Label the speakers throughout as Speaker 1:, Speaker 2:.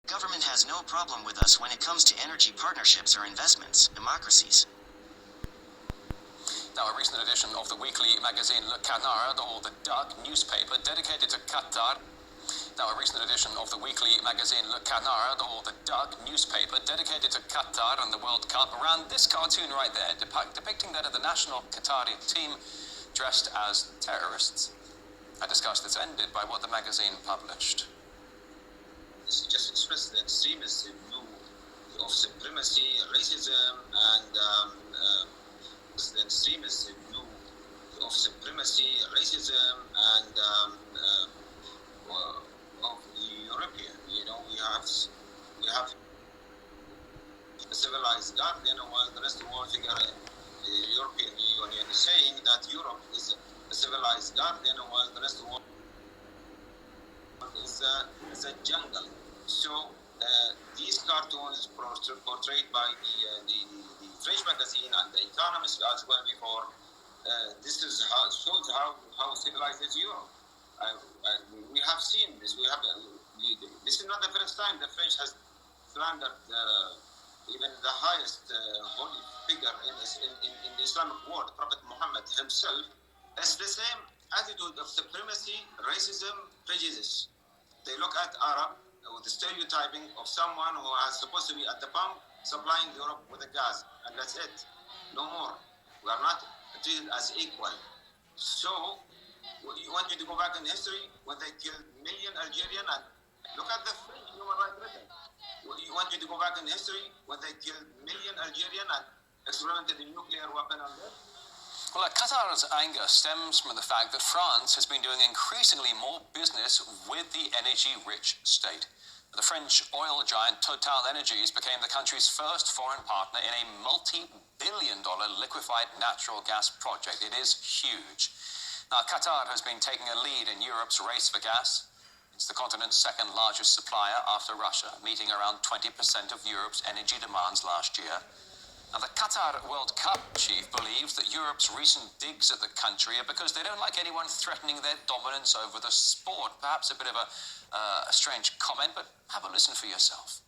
Speaker 1: Government has no problem with us when it comes to energy partnerships or investments, democracies.
Speaker 2: Now, a recent edition of the weekly magazine Le Canard, or the Duck newspaper dedicated to Qatar. Now, a recent edition of the weekly magazine Le Canard, or the Duck newspaper dedicated to Qatar and the World Cup, ran this cartoon right there, depicting that of the national Qatari team dressed as terrorists. I discussed this ended by what the magazine published.
Speaker 3: This just expressed the extremist view of supremacy, racism, and the extremist view of supremacy, racism, and of the European. You know, we have a civilized guardian, while the rest of the world figure the European Union is saying that Europe is a civilized guardian, while the rest of the world is a jungle. So these cartoons portrayed by the French magazine and the Economist as well before, this is shows how civilized is Europe. We have seen this. This is not the first time the French has slandered even the highest holy figure in the Islamic world, Prophet Muhammad himself. It's the same attitude of supremacy, racism, prejudice. They look at Arab with the stereotyping of someone who is supposed to be at the pump supplying Europe with the gas, and that's it. No more. We are not treated as equal. So, you want me to go back in history when they killed million Algerian, and look at the French human rights record. You want me to go back in history when they killed million Algerian and experimented a nuclear weapon on them?
Speaker 2: Well, Qatar's anger stems from the fact that France has been doing increasingly more business with the energy-rich state. The French oil giant Total Energies became the country's first foreign partner in a multi-billion-dollar liquefied natural gas project. It is huge. Now, Qatar has been taking a lead in Europe's race for gas. It's the continent's second largest supplier after Russia, meeting around 20% of Europe's energy demands last year. Now, the Qatar World Cup chief believes that Europe's recent digs at the country are because they don't like anyone threatening their dominance over the sport. Perhaps a bit of a strange comment, but have a listen for yourself.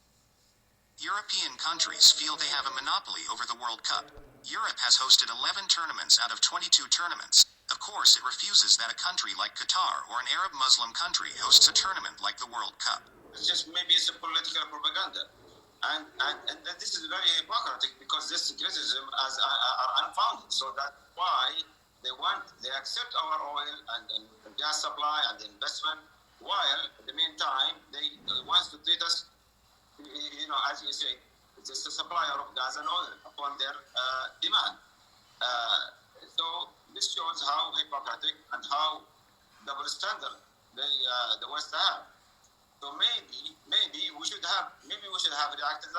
Speaker 1: European countries feel they have a monopoly over the World Cup. Europe has hosted 11 tournaments out of 22 tournaments. Of course, it refuses that a country like Qatar or an Arab Muslim country hosts a tournament like the World Cup.
Speaker 3: It's just maybe it's a political propaganda. And this is very hypocritical because this criticism are unfounded. So that's why they accept our oil and gas supply and the investment, while at the meantime they want to treat us, as you say, it's just a supplier of gas and oil upon their demand. So this shows how hypocritical and how double standard the West have. So maybe we should have reacted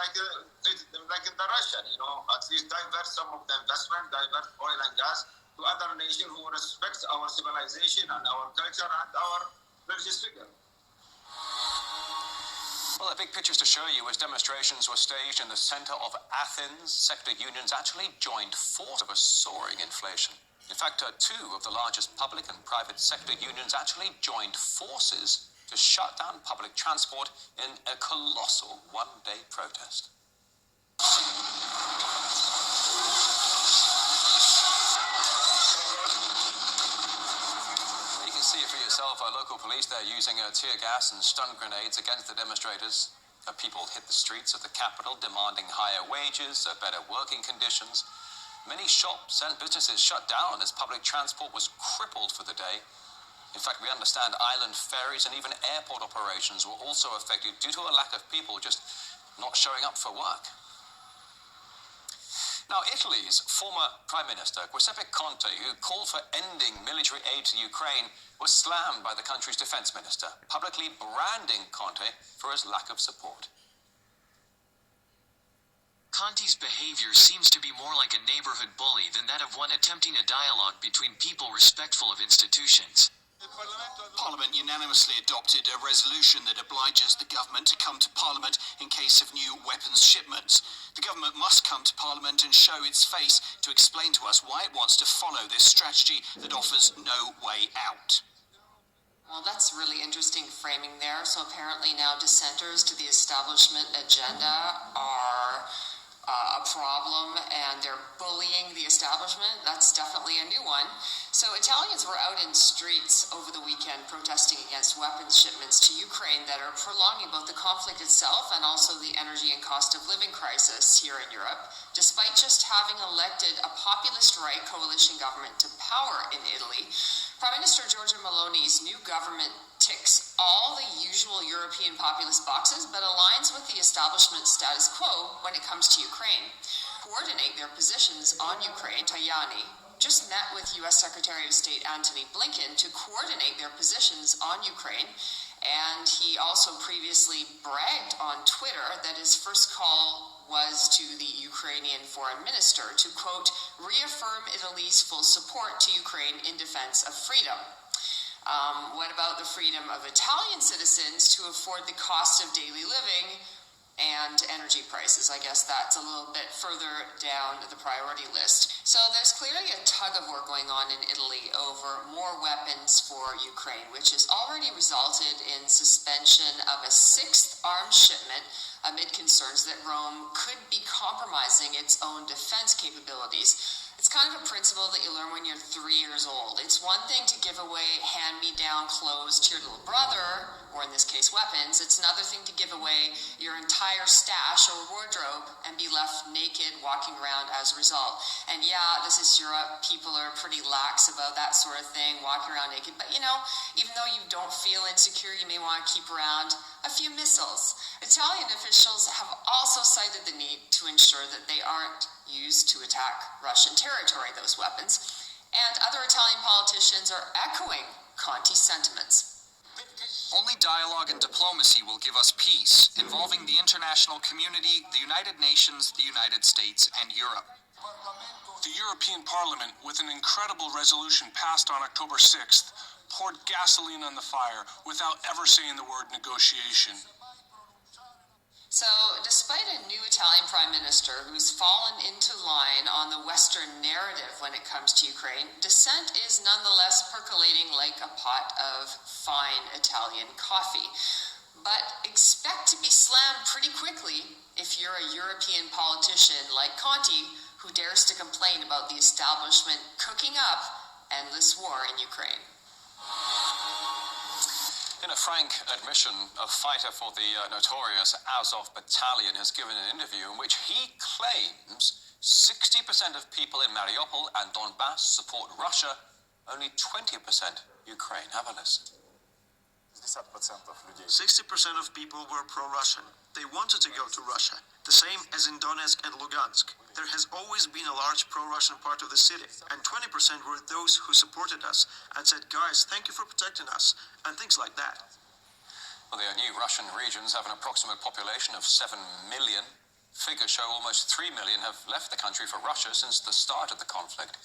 Speaker 3: treated them like the Russian, at least divert some of the investment, divert oil and gas to other nations who respect our civilization and our culture and our religious figure.
Speaker 2: Well, the big pictures to show you as demonstrations were staged in the center of Athens. Sector unions actually joined forces of a soaring inflation. In fact, two of the largest public and private sector unions actually joined forces to shut down public transport in a colossal one-day protest. You can see it for yourself. Our local police, they're using tear gas and stun grenades against the demonstrators. People hit the streets of the capital demanding higher wages, better working conditions. Many shops and businesses shut down as public transport was crippled for the day. In fact, we understand island ferries and even airport operations were also affected due to a lack of people just not showing up for work. Now, Italy's former Prime Minister, Giuseppe Conte, who called for ending military aid to Ukraine, was slammed by the country's defense minister, publicly branding Conte for his lack of support.
Speaker 4: Conte's behavior seems to be more like a neighborhood bully than that of one attempting a dialogue between people respectful of institutions.
Speaker 1: Parliament unanimously adopted a resolution that obliges the government to come to Parliament in case of new weapons shipments. The government must come to Parliament and show its face to explain to us why it wants to follow this strategy that offers no way out.
Speaker 5: Well, that's really interesting framing there. So apparently now dissenters to the establishment agenda are a problem and they're bullying the establishment. That's definitely a new one. So Italians were out in streets over the weekend protesting against weapons shipments to Ukraine that are prolonging both the conflict itself and also the energy and cost of living crisis here in Europe, despite just having elected a populist right coalition government to power in Italy. Prime Minister Giorgia Meloni's new government ticks all the usual European populist boxes, but aligns with the establishment status quo when it comes to Ukraine. Coordinate their positions on Ukraine, Tajani just met with U.S. Secretary of State Antony Blinken to coordinate their positions on Ukraine, and he also previously bragged on Twitter that his first call was to the Ukrainian foreign minister to, quote, reaffirm Italy's full support to Ukraine in defense of freedom. What about the freedom of Italian citizens to afford the cost of daily living and energy prices? I guess that's a little bit further down the priority list. So there's clearly a tug of war going on in Italy over more weapons for Ukraine, which has already resulted in suspension of a sixth arms shipment amid concerns that Rome could be compromising its own defense capabilities. It's kind of a principle that you learn when you're 3 years old. It's one thing to give away hand-me-down clothes to your little brother, or in this case weapons. It's another thing to give away your entire stash or wardrobe and be left naked walking around as a result. And yeah, this is Europe. People are pretty lax about that sort of thing, walking around naked. But you know, even though you don't feel insecure, you may want to keep around a few missiles. Italian officials have also cited the need to ensure that they aren't used to attack Russian territory, those weapons. And other Italian politicians are echoing Conte's sentiments.
Speaker 6: Only dialogue and diplomacy will give us peace, involving the international community, the United Nations, the United States, and Europe.
Speaker 7: The European Parliament, with an incredible resolution passed on October 6th, poured gasoline on the fire without ever saying the word negotiation.
Speaker 5: So, despite a new Italian prime minister who's fallen into line on the Western narrative when it comes to Ukraine, dissent is nonetheless percolating like a pot of fine Italian coffee. But expect to be slammed pretty quickly if you're a European politician like Conte, who dares to complain about the establishment cooking up endless war in Ukraine.
Speaker 2: In a frank admission, a fighter for the notorious Azov battalion has given an interview in which he claims 60% of people in Mariupol and Donbass support Russia, only 20% Ukraine. Have a listen.
Speaker 8: 60% of people were pro-Russian. They wanted to go to Russia, the same as in Donetsk and Lugansk. There has always been a large pro-Russian part of the city, and 20% were those who supported us and said, guys, thank you for protecting us, and things like that.
Speaker 2: Well, the new Russian regions have an approximate population of 7 million. Figures show almost 3 million have left the country for Russia since the start of the conflict.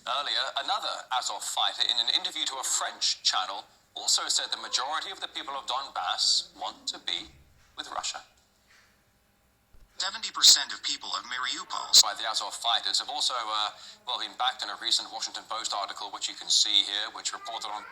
Speaker 2: Earlier, another Azov fighter in an interview to a French channel also said the majority of the people of Donbass want to be with Russia.
Speaker 1: 70% of people of Mariupol
Speaker 2: By the Azov fighters have also been backed in a recent Washington Post article, which you can see here, which reported on